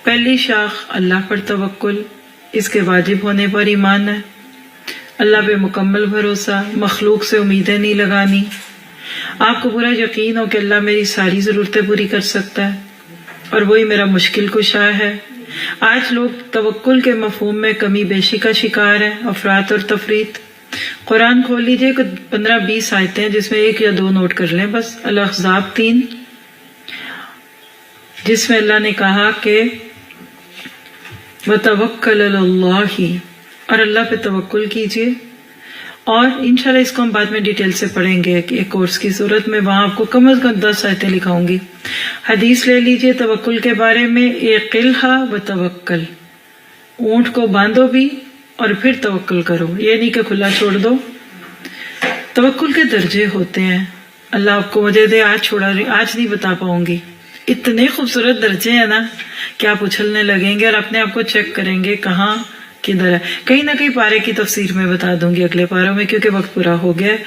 پہلی شاخ اللہ پر توکل، اس کے واجب ہونے پر ایمان ہے، اللہ پہ مکمل بھروسہ، مخلوق سے امیدیں نہیں لگانی، آپ کو پورا یقین ہو کہ اللہ میری ساری ضرورتیں پوری کر سکتا ہے اور وہی میرا مشکل کشا ہے۔ آج لوگ توکل کے مفہوم میں کمی بیشی کا شکار ہیں، افراط اور تفریط۔ قرآن کھول لیجئے، 15-20 آیتیں جس میں 1 یا 2 نوٹ کر لیں بس۔ الاحزاب 3 جس میں اللہ نے کہا کہ وَتَوَكَّلْ عَلَى اللَّهِ، اور اللہ پہ توکل کیجئے، اور انشاءاللہ اس کو ہم بعد میں ڈیٹیل سے پڑھیں گے ایک کورس کی صورت میں، وہاں آپ کو کم از کم 10 آیتیں لکھاؤں گی۔ حدیث لے لیجئے توکل کے بارے میں، اعقلھا وتوکل، اونٹ کو باندھو بھی اور پھر توکل کرو، یہ نہیں کہ کھلا چھوڑ دو۔ توکل کے درجے ہوتے ہیں، اللہ آپ کو مجھے دے، آج نہیں بتا پاؤں گی، اتنے خوبصورت درجے ہیں نا کہ آپ اچھلنے لگیں گے اور اپنے آپ کو چیک کریں گے کہاں کدھر ہے۔ کہیں نہ کہیں پارے کی تفسیر میں بتا دوں گی اگلے پاروں میں، کیونکہ وقت پورا ہو گیا ہے۔